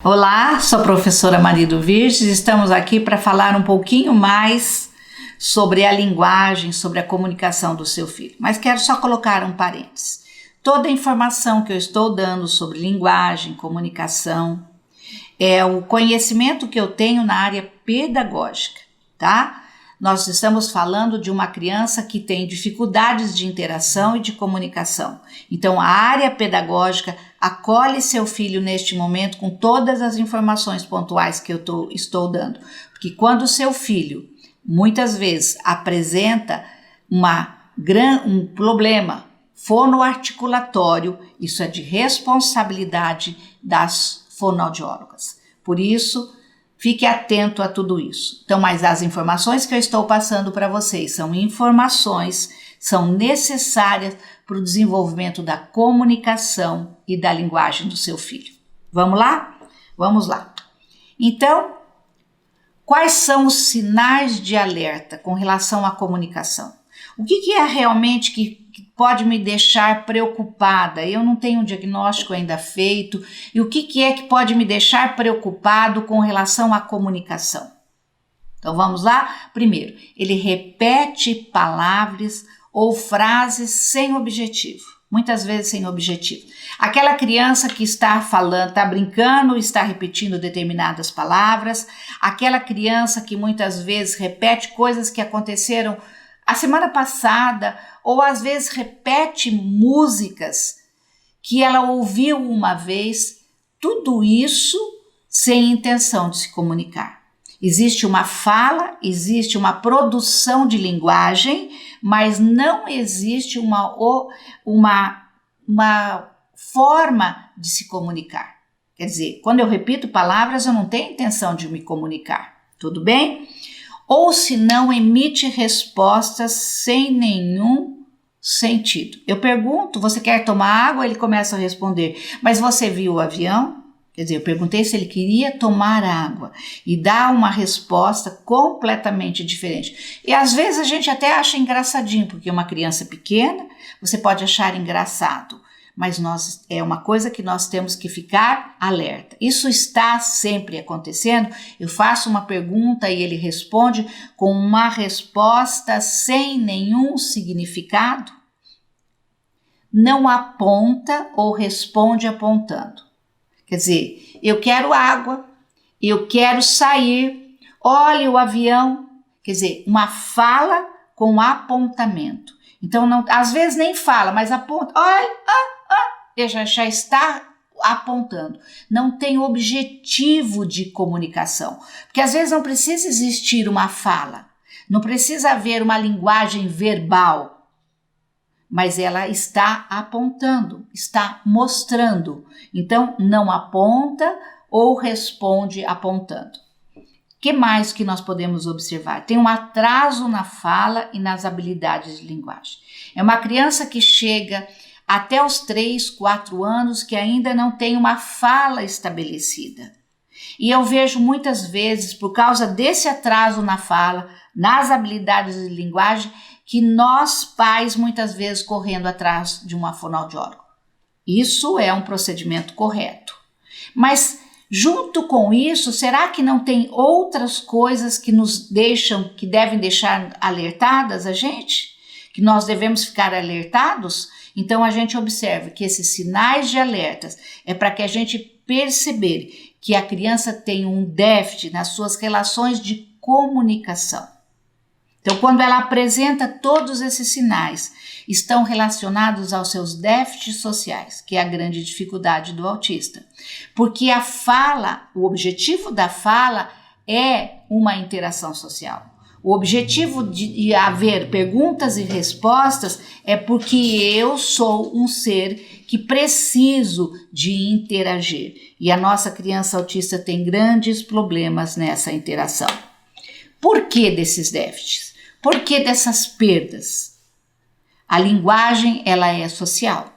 Olá, sou a professora Marido Virges, estamos aqui para falar um pouquinho mais sobre a linguagem, sobre a comunicação do seu filho. Mas quero só colocar um parênteses. Toda a informação que eu estou dando sobre linguagem, comunicação, é o conhecimento que eu tenho na área pedagógica, tá? Nós estamos falando de uma criança que tem dificuldades de interação e de comunicação. Então, a área pedagógica acolhe seu filho neste momento com todas as informações pontuais que eu estou dando. Porque quando o seu filho, muitas vezes, apresenta um problema fonoarticulatório, isso é de responsabilidade das fonoaudiólogas. Por isso, fique atento a tudo isso. Então, mas as informações que eu estou passando para vocês são informações, são necessárias para o desenvolvimento da comunicação e da linguagem do seu filho. Vamos lá? Vamos lá. Então, quais são os sinais de alerta com relação à comunicação? O que é realmente que pode me deixar preocupada? Eu não tenho um diagnóstico ainda feito. E o que é que pode me deixar preocupado com relação à comunicação? Então vamos lá? Primeiro, ele repete palavras ou frases sem objetivo. Muitas vezes sem objetivo. Aquela criança que está falando, está brincando, está repetindo determinadas palavras. Aquela criança que muitas vezes repete coisas que aconteceram a semana passada, ou às vezes repete músicas que ela ouviu uma vez, tudo isso sem intenção de se comunicar. Existe uma fala, existe uma produção de linguagem, mas não existe uma forma de se comunicar. Quer dizer, quando eu repito palavras, eu não tenho intenção de me comunicar, tudo bem? Ou se não emite respostas sem nenhum sentido. Eu pergunto, você quer tomar água? Ele começa a responder, mas você viu o avião? Quer dizer, eu perguntei se ele queria tomar água e dá uma resposta completamente diferente. E às vezes a gente até acha engraçadinho, porque uma criança pequena, você pode achar engraçado. Mas é uma coisa que nós temos que ficar alerta. Isso está sempre acontecendo. Eu faço uma pergunta e ele responde com uma resposta sem nenhum significado. Não aponta ou responde apontando. Quer dizer, eu quero água, eu quero sair, olhe o avião. Quer dizer, uma fala com apontamento. Então, às vezes nem fala, mas aponta. Olha, ele já está apontando. Não tem objetivo de comunicação. Porque às vezes não precisa existir uma fala. Não precisa haver uma linguagem verbal. Mas ela está apontando, está mostrando. Então, não aponta ou responde apontando. O que mais que nós podemos observar? Tem um atraso na fala e nas habilidades de linguagem. É uma criança que chega até os 3, 4 anos que ainda não tem uma fala estabelecida. E eu vejo muitas vezes, por causa desse atraso na fala, nas habilidades de linguagem, que nós pais muitas vezes correndo atrás de uma fonoaudióloga. Isso é um procedimento correto. Mas junto com isso, será que não tem outras coisas que que devem deixar alertadas a gente? Que nós devemos ficar alertados? Então a gente observa que esses sinais de alertas é para que a gente perceber que a criança tem um déficit nas suas relações de comunicação. Então, quando ela apresenta todos esses sinais, estão relacionados aos seus déficits sociais, que é a grande dificuldade do autista. Porque a fala, o objetivo da fala é uma interação social. O objetivo de haver perguntas e respostas é porque eu sou um ser que preciso de interagir. E a nossa criança autista tem grandes problemas nessa interação. Por que desses déficits? Por que dessas perdas? A linguagem, ela é social.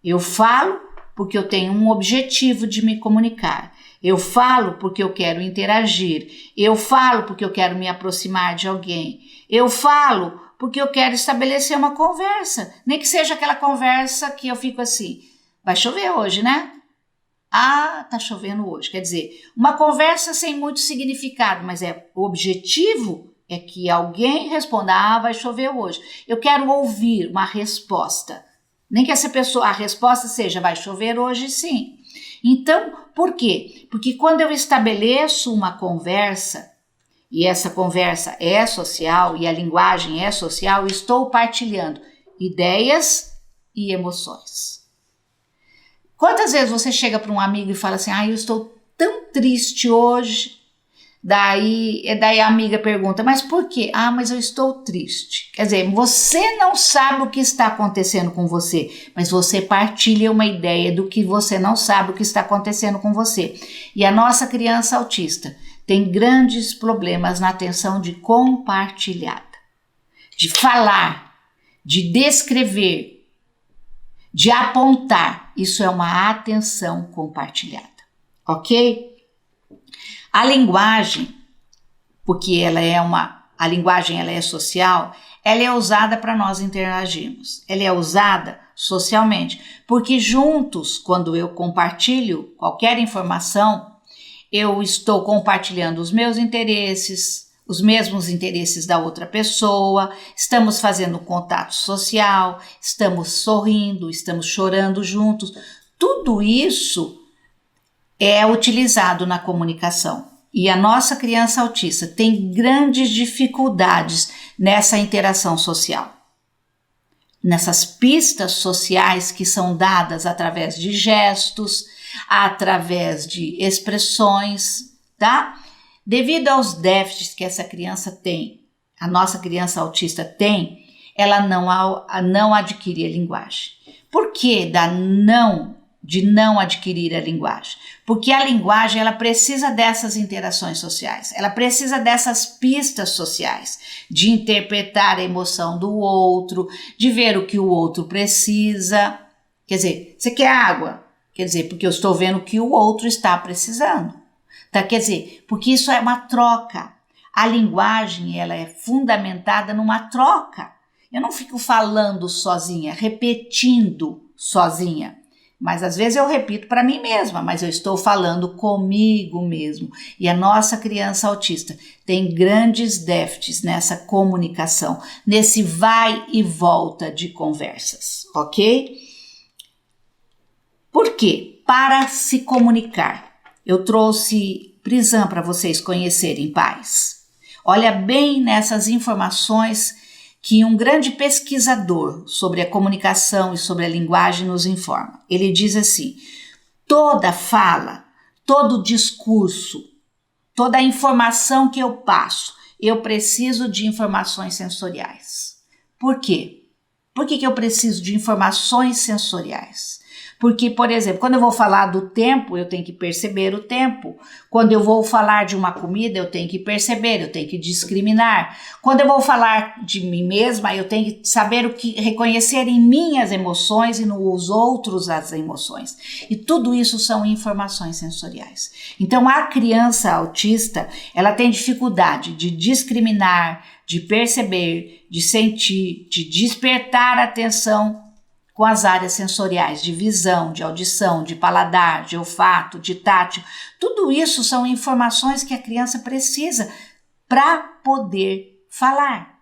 Eu falo porque eu tenho um objetivo de me comunicar. Eu falo porque eu quero interagir. Eu falo porque eu quero me aproximar de alguém. Eu falo porque eu quero estabelecer uma conversa. Nem que seja aquela conversa que eu fico assim, vai chover hoje, né? Ah, tá chovendo hoje. Quer dizer, uma conversa sem muito significado, mas o objetivo é que alguém responda, ah, vai chover hoje. Eu quero ouvir uma resposta. Nem que a resposta seja, vai chover hoje sim. Então, por quê? Porque quando eu estabeleço uma conversa, e essa conversa é social, e a linguagem é social, eu estou partilhando ideias e emoções. Quantas vezes você chega para um amigo e fala assim, eu estou tão triste hoje, daí a amiga pergunta, mas por quê? Mas eu estou triste. Quer dizer, você não sabe o que está acontecendo com você, mas você partilha uma ideia do que você não sabe o que está acontecendo com você. E a nossa criança autista tem grandes problemas na atenção de compartilhada, de falar, de descrever, de apontar. Isso é uma atenção compartilhada, ok? A linguagem, porque a linguagem ela é social, ela é usada para nós interagirmos. Ela é usada socialmente, porque juntos, quando eu compartilho qualquer informação, eu estou compartilhando os meus interesses, os mesmos interesses da outra pessoa, estamos fazendo contato social, estamos sorrindo, estamos chorando juntos. Tudo isso é utilizado na comunicação. E a nossa criança autista tem grandes dificuldades nessa interação social. Nessas pistas sociais que são dadas através de gestos, através de expressões, tá? Devido aos déficits que essa criança tem, a nossa criança autista tem, ela não adquire a linguagem. Por que de não adquirir a linguagem? Porque a linguagem ela precisa dessas interações sociais, ela precisa dessas pistas sociais, de interpretar a emoção do outro, de ver o que o outro precisa. Quer dizer, você quer água? Quer dizer, porque eu estou vendo o que o outro está precisando. Tá? Quer dizer, porque isso é uma troca. A linguagem ela é fundamentada numa troca. Eu não fico falando sozinha, repetindo sozinha. Mas às vezes eu repito para mim mesma, mas eu estou falando comigo mesmo. E a nossa criança autista tem grandes déficits nessa comunicação, nesse vai e volta de conversas, ok? Por quê? Para se comunicar. Eu trouxe Prism para vocês conhecerem, pais. Olha bem nessas informações que um grande pesquisador sobre a comunicação e sobre a linguagem nos informa. Ele diz assim, toda fala, todo discurso, toda informação que eu passo, eu preciso de informações sensoriais. Por quê? Por que eu preciso de informações sensoriais? Porque, por exemplo, quando eu vou falar do tempo, eu tenho que perceber o tempo. Quando eu vou falar de uma comida, eu tenho que perceber, eu tenho que discriminar. Quando eu vou falar de mim mesma, eu tenho que saber reconhecer em mim as emoções e nos outros as emoções. E tudo isso são informações sensoriais. Então, a criança autista, ela tem dificuldade de discriminar, de perceber, de sentir, de despertar atenção com as áreas sensoriais de visão, de audição, de paladar, de olfato, de tátil. Tudo isso são informações que a criança precisa para poder falar.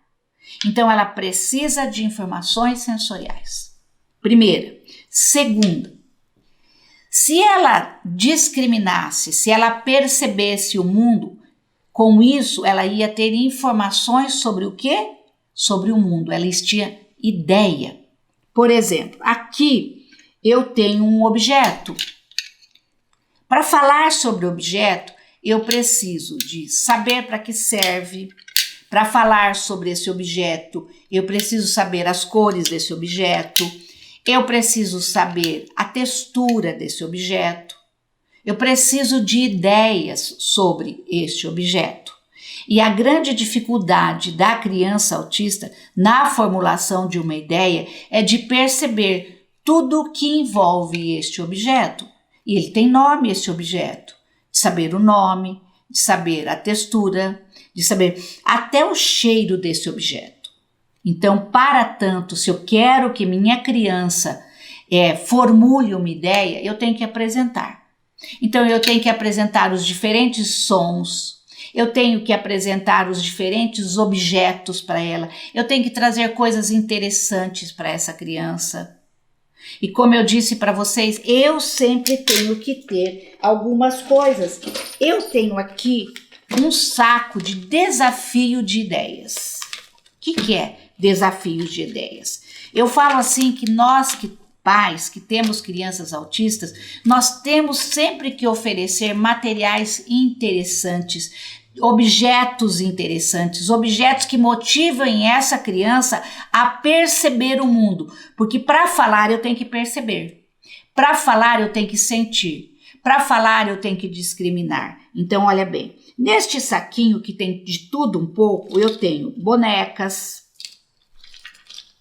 Então, ela precisa de informações sensoriais. Primeira. Segunda, se ela discriminasse, se ela percebesse o mundo, com isso ela ia ter informações sobre o quê? Sobre o mundo. Ela tinha ideia. Por exemplo, aqui eu tenho um objeto. Para falar sobre o objeto, eu preciso de saber para que serve. Para falar sobre esse objeto, eu preciso saber as cores desse objeto. Eu preciso saber a textura desse objeto. Eu preciso de ideias sobre este objeto. E a grande dificuldade da criança autista na formulação de uma ideia é de perceber tudo o que envolve este objeto. E ele tem nome, este objeto. De saber o nome, de saber a textura, de saber até o cheiro desse objeto. Então, para tanto, se eu quero que minha criança formule uma ideia, eu tenho que apresentar. Então eu tenho que apresentar os diferentes sons, eu tenho que apresentar os diferentes objetos para ela, eu tenho que trazer coisas interessantes para essa criança. E como eu disse para vocês, eu sempre tenho que ter algumas coisas. Eu tenho aqui um saco de desafio de ideias. O que é desafio de ideias? Eu falo assim que nós, pais que temos crianças autistas, nós temos sempre que oferecer materiais interessantes, objetos interessantes, objetos que motivem essa criança a perceber o mundo, porque para falar eu tenho que perceber, para falar eu tenho que sentir, para falar eu tenho que discriminar. Então olha bem, neste saquinho que tem de tudo um pouco, eu tenho bonecas,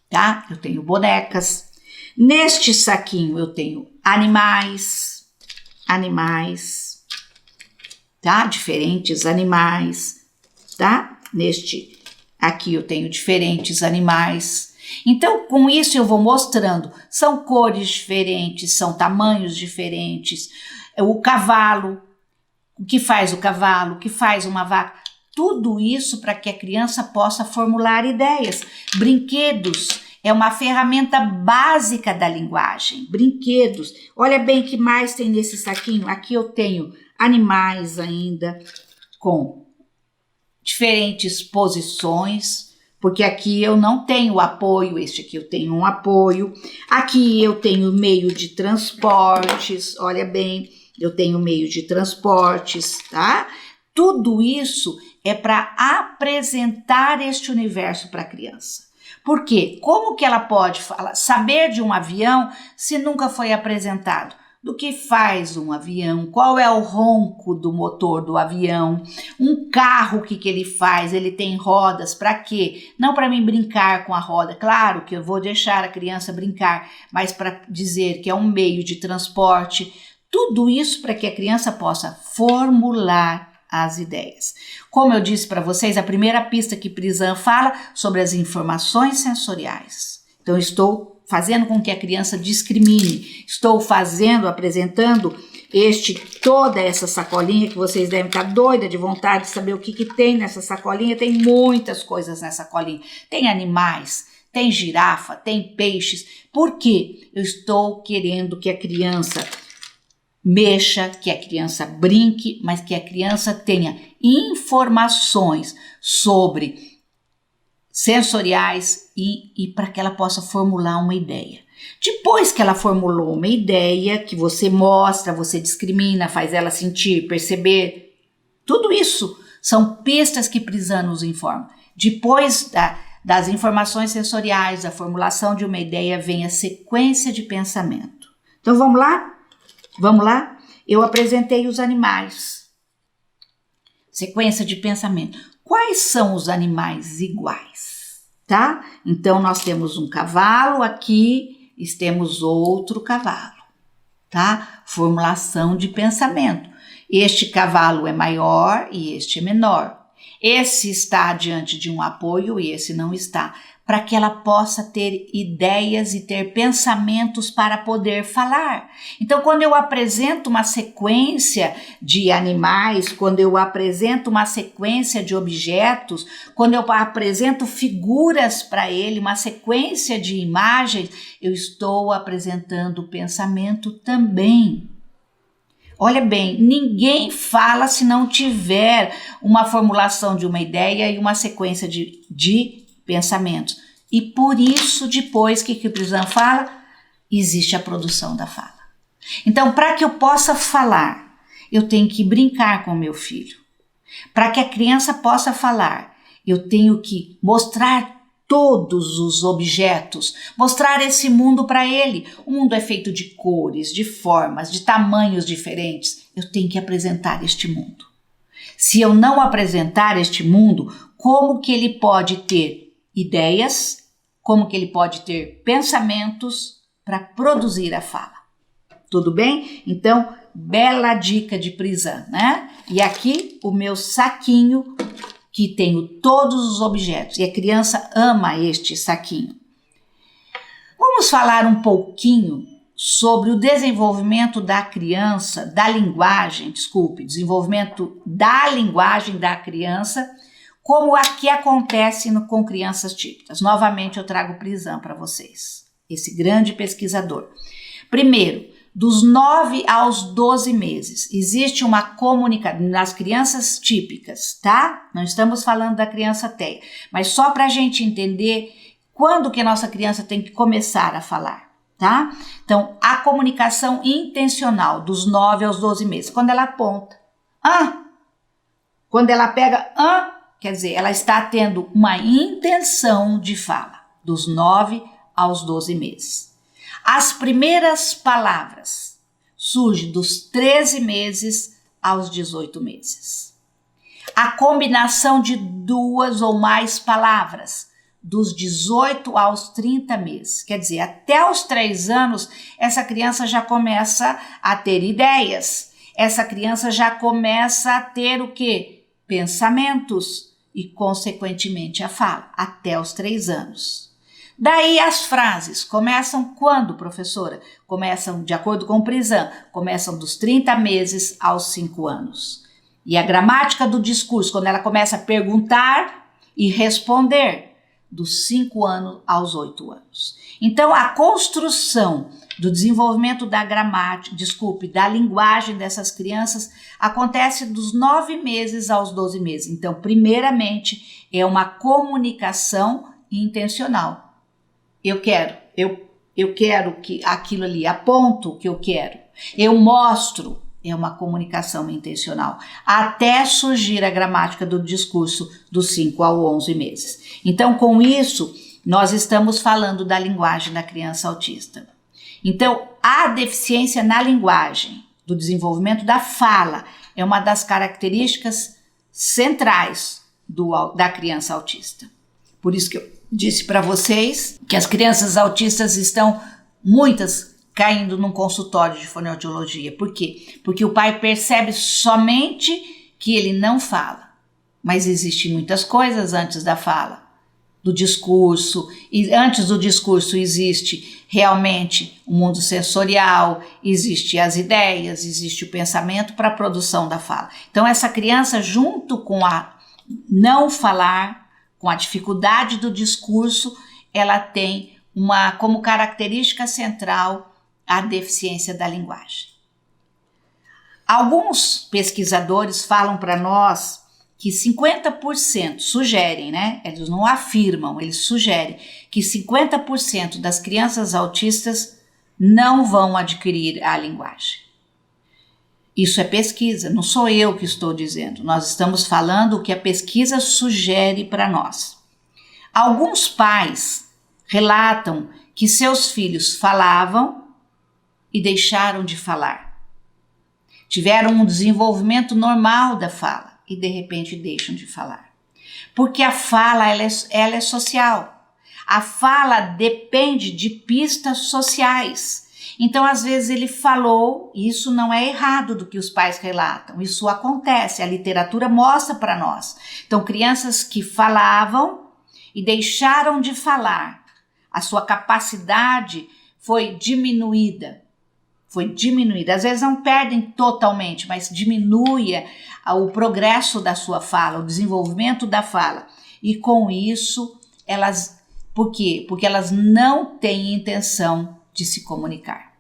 tá? Eu tenho bonecas. Neste saquinho eu tenho animais, tá? Diferentes animais, tá? Neste aqui eu tenho diferentes animais. Então, com isso eu vou mostrando, são cores diferentes, são tamanhos diferentes. O cavalo, o que faz o cavalo, o que faz uma vaca, tudo isso para que a criança possa formular ideias. Brinquedos é uma ferramenta básica da linguagem. Brinquedos. Olha bem o que mais tem nesse saquinho. Aqui eu tenho animais ainda com diferentes posições, porque aqui eu não tenho apoio, este aqui eu tenho um apoio. Aqui eu tenho meio de transportes, olha bem, eu tenho meio de transportes, tá? Tudo isso é para apresentar este universo para a criança. Por quê? Como que ela pode saber de um avião se nunca foi apresentado? Do que faz um avião? Qual é o ronco do motor do avião? Um carro, o que ele faz? Ele tem rodas, para quê? Não para mim brincar com a roda, claro que eu vou deixar a criança brincar, mas para dizer que é um meio de transporte. Tudo isso para que a criança possa formular as ideias. Como eu disse para vocês, a primeira pista que Prizan fala sobre as informações sensoriais. Então, estou fazendo com que a criança discrimine, estou apresentando toda essa sacolinha que vocês devem estar doida de vontade de saber o que tem nessa sacolinha. Tem muitas coisas nessa sacolinha. Tem animais, tem girafa, tem peixes. Por quê? Eu estou querendo que a criança mexa, que a criança brinque, mas que a criança tenha informações sobre sensoriais e para que ela possa formular uma ideia. Depois que ela formulou uma ideia, que você mostra, você discrimina, faz ela sentir, perceber, tudo isso são pistas que Prizan nos informa. Depois das informações sensoriais, da formulação de uma ideia, vem a sequência de pensamento. Então vamos lá? Vamos lá? Eu apresentei os animais. Sequência de pensamento. Quais são os animais iguais? Tá? Então, nós temos um cavalo aqui, temos outro cavalo. Tá? Formulação de pensamento. Este cavalo é maior e este é menor. Esse está diante de um apoio e esse não está. Para que ela possa ter ideias e ter pensamentos para poder falar. Então, quando eu apresento uma sequência de animais, quando eu apresento uma sequência de objetos, quando eu apresento figuras para ele, uma sequência de imagens, eu estou apresentando pensamento também. Olha bem, ninguém fala se não tiver uma formulação de uma ideia e uma sequência de pensamentos. E por isso, depois que Prizan fala, existe a produção da fala. Então, para que eu possa falar, eu tenho que brincar com meu filho. Para que a criança possa falar, eu tenho que mostrar todos os objetos, mostrar esse mundo para ele. O mundo é feito de cores, de formas, de tamanhos diferentes. Eu tenho que apresentar este mundo. Se eu não apresentar este mundo, como que ele pode ter ideias, como que ele pode ter pensamentos para produzir a fala? Tudo bem? Então, bela dica de Prizan, né? E aqui o meu saquinho que tenho todos os objetos e a criança ama este saquinho. Vamos falar um pouquinho sobre o desenvolvimento da criança, desenvolvimento da linguagem da criança, como aqui acontece com crianças típicas. Novamente eu trago Prizam para vocês, esse grande pesquisador. Primeiro, dos 9 aos 12 meses, existe uma comunicação nas crianças típicas, tá? Não estamos falando da criança TEA, mas só para a gente entender quando que a nossa criança tem que começar a falar, tá? Então, a comunicação intencional dos 9 aos 12 meses, quando ela aponta, quando ela pega, quer dizer, ela está tendo uma intenção de fala, dos 9 aos 12 meses. As primeiras palavras surgem dos 13 meses aos 18 meses. A combinação de 2 ou mais palavras, dos 18 aos 30 meses. Quer dizer, até os 3 anos, essa criança já começa a ter ideias. Essa criança já começa a ter o quê? Pensamentos e, consequentemente, a fala, até os 3 anos. Daí as frases começam quando, professora? Começam, de acordo com o Prizam, começam dos 30 meses aos 5 anos. E a gramática do discurso, quando ela começa a perguntar e responder, dos 5 anos aos 8 anos. Então, a construção do desenvolvimento da gramática, da linguagem dessas crianças acontece dos 9 meses aos 12 meses. Então, primeiramente, é uma comunicação intencional. Eu quero que aquilo ali, aponto o que eu quero. Eu mostro, é uma comunicação intencional, até surgir a gramática do discurso dos 5 aos 11 meses. Então, com isso, nós estamos falando da linguagem da criança autista. Então, a deficiência na linguagem, do desenvolvimento da fala, é uma das características centrais da criança autista. Por isso que eu disse para vocês que as crianças autistas estão, muitas, caindo num consultório de fonoaudiologia. Por quê? Porque o pai percebe somente que ele não fala. Mas existem muitas coisas antes da fala, do discurso. E antes do discurso existe realmente o mundo sensorial, existe as ideias, existe o pensamento para a produção da fala. Então essa criança, junto com a não falar, com a dificuldade do discurso, ela tem como característica central a deficiência da linguagem. Alguns pesquisadores falam para nós que 50% sugerem, né? Eles não afirmam, eles sugerem que 50% das crianças autistas não vão adquirir a linguagem. Isso é pesquisa, não sou eu que estou dizendo. Nós estamos falando o que a pesquisa sugere para nós. Alguns pais relatam que seus filhos falavam e deixaram de falar. Tiveram um desenvolvimento normal da fala e de repente deixam de falar. Porque a fala ela é social. A fala depende de pistas sociais. Então, às vezes ele falou, e isso não é errado do que os pais relatam, isso acontece, a literatura mostra para nós. Então, crianças que falavam e deixaram de falar, a sua capacidade foi diminuída. Às vezes não perdem totalmente, mas diminui o progresso da sua fala, o desenvolvimento da fala. E com isso, por quê? Porque elas não têm intenção de se comunicar.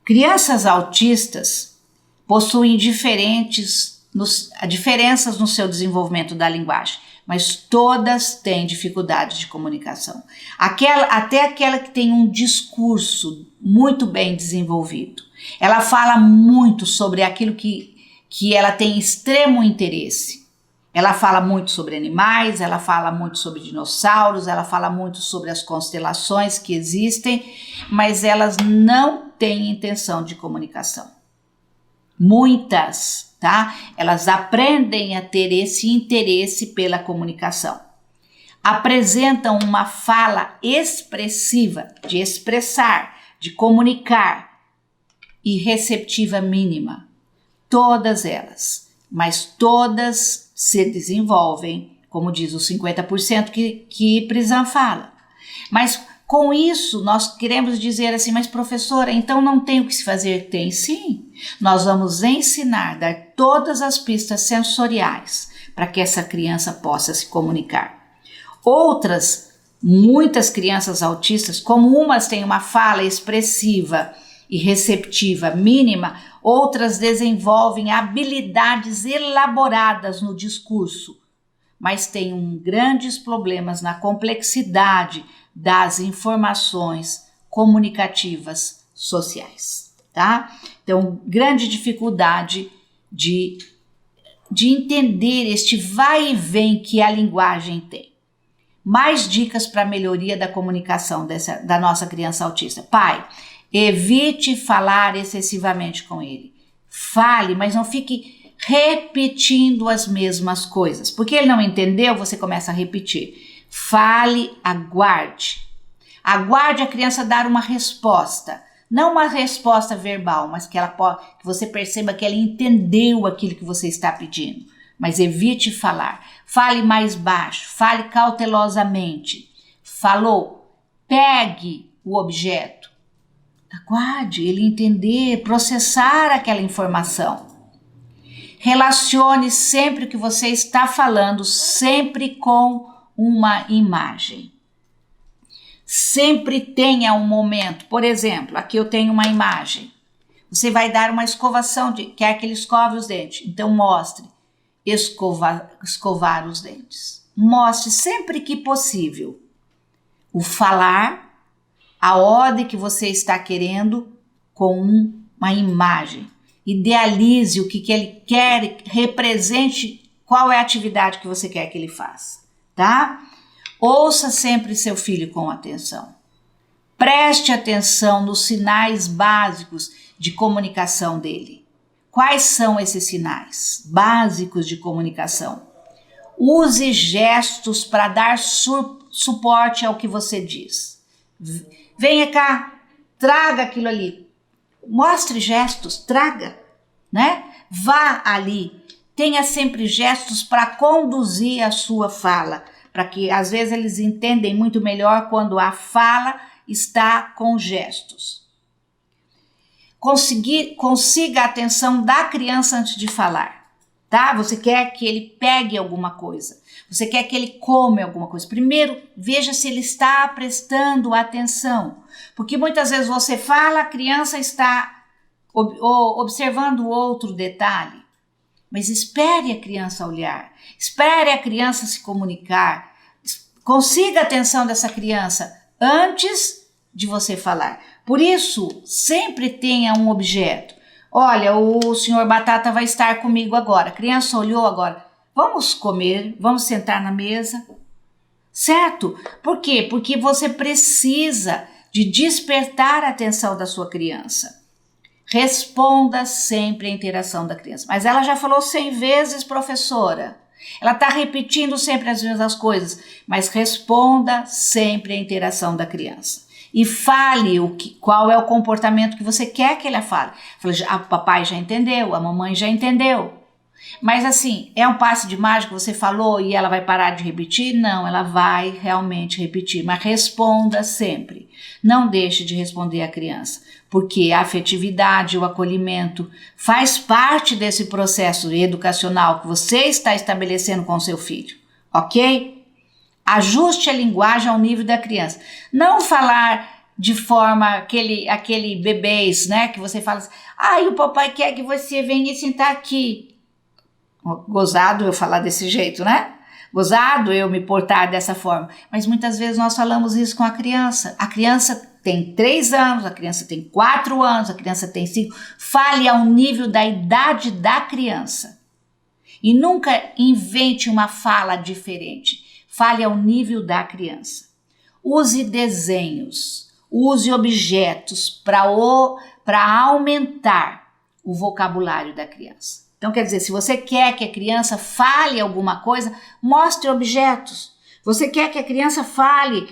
Crianças autistas possuem diferenças no seu desenvolvimento da linguagem, mas todas têm dificuldade de comunicação. Até aquela que tem um discurso muito bem desenvolvido. Ela fala muito sobre aquilo que ela tem extremo interesse. Ela fala muito sobre animais, ela fala muito sobre dinossauros, ela fala muito sobre as constelações que existem, mas elas não têm intenção de comunicação. Muitas, tá? Elas aprendem a ter esse interesse pela comunicação. Apresentam uma fala expressiva, de expressar, de comunicar e receptiva mínima. Todas elas, mas todas se desenvolvem, como diz os 50% que Prizam fala. Mas Com isso, nós queremos dizer assim, mas professora, então não tem o que se fazer? Tem sim. Nós vamos ensinar, dar todas as pistas sensoriais para que essa criança possa se comunicar. Muitas crianças autistas, como umas têm uma fala expressiva e receptiva mínima, outras desenvolvem habilidades elaboradas no discurso, mas têm grandes problemas na complexidade das informações comunicativas sociais, tá? Então, grande dificuldade de entender este vai e vem que a linguagem tem. Mais dicas para a melhoria da comunicação da nossa criança autista. Pai, evite falar excessivamente com ele. Fale, mas não fique repetindo as mesmas coisas. Porque ele não entendeu, você começa a repetir. Fale, aguarde. Aguarde a criança dar uma resposta. Não uma resposta verbal, mas que você perceba que ela entendeu aquilo que você está pedindo. Mas evite falar. Fale mais baixo, fale cautelosamente. Falou, pegue o objeto. Aguarde ele entender, processar aquela informação. Relacione sempre o que você está falando, sempre com uma imagem. Sempre tenha um momento. Por exemplo, aqui eu tenho uma imagem. Você vai dar uma escovação, quer que ele escove os dentes. Então mostre, escovar os dentes. Mostre sempre que possível o falar, a ordem que você está querendo com uma imagem. Idealize o que ele quer, represente qual é a atividade que você quer que ele faça. Tá? Ouça sempre seu filho com atenção. Preste atenção nos sinais básicos de comunicação dele. Quais são esses sinais básicos de comunicação? Use gestos para dar suporte ao que você diz. Venha cá, traga aquilo ali. Mostre gestos, traga, né? Vá ali. Tenha sempre gestos para conduzir a sua fala, para que às vezes eles entendem muito melhor quando a fala está com gestos. Consiga a atenção da criança antes de falar, tá? Você quer que ele pegue alguma coisa, você quer que ele come alguma coisa. Primeiro, veja se ele está prestando atenção, porque muitas vezes você fala, a criança está observando outro detalhe. Mas espere a criança olhar, espere a criança se comunicar, consiga a atenção dessa criança antes de você falar. Por isso, sempre tenha um objeto. Olha, o senhor Batata vai estar comigo agora. A criança olhou agora. Vamos comer, vamos sentar na mesa. Certo? Por quê? Porque você precisa de despertar a atenção da sua criança. Responda sempre a interação da criança. Mas ela já falou 100 vezes, professora. Ela está repetindo sempre as mesmas coisas. Mas responda sempre a interação da criança. E fale qual é o comportamento que você quer que ela fale. O papai já entendeu, a mamãe já entendeu. Mas assim, é um passe de mágica, você falou e ela vai parar de repetir? Não, ela vai realmente repetir, mas responda sempre. Não deixe de responder a criança, porque a afetividade, o acolhimento faz parte desse processo educacional que você está estabelecendo com seu filho, ok? Ajuste a linguagem ao nível da criança. Não falar de forma aquele bebês, né, que você fala assim, o papai quer que você venha sentar aqui. Gozado eu falar desse jeito, né? Gozado eu me portar dessa forma. Mas muitas vezes nós falamos isso com a criança. A criança tem 3 anos, a criança tem 4 anos, a criança tem 5. Fale ao nível da idade da criança. E nunca invente uma fala diferente. Fale ao nível da criança. Use desenhos, use objetos para aumentar o vocabulário da criança. Então, quer dizer, se você quer que a criança fale alguma coisa, mostre objetos. Você quer que a criança fale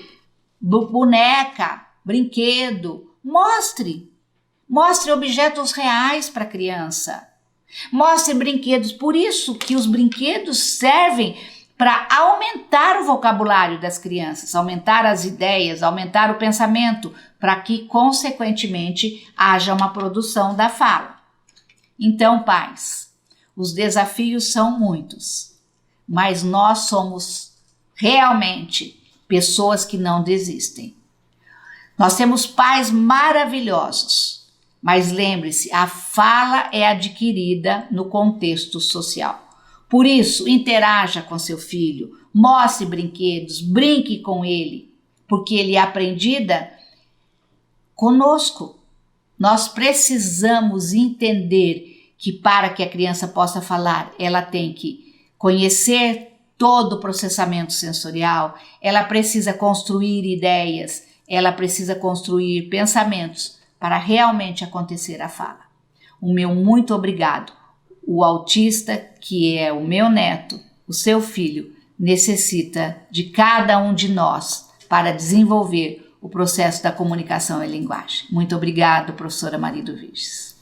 boneca, brinquedo, mostre. Mostre objetos reais para a criança. Mostre brinquedos. Por isso que os brinquedos servem para aumentar o vocabulário das crianças, aumentar as ideias, aumentar o pensamento, para que, consequentemente, haja uma produção da fala. Então, pais, os desafios são muitos, mas nós somos realmente pessoas que não desistem. Nós temos pais maravilhosos, mas lembre-se, a fala é adquirida no contexto social. Por isso, interaja com seu filho, mostre brinquedos, brinque com ele, porque ele é aprendida conosco. Nós precisamos entender que para que a criança possa falar, ela tem que conhecer todo o processamento sensorial, ela precisa construir ideias, ela precisa construir pensamentos para realmente acontecer a fala. O meu muito obrigado. O autista, que é o meu neto, o seu filho, necessita de cada um de nós para desenvolver o processo da comunicação e linguagem. Muito obrigado, professora Marido Virges.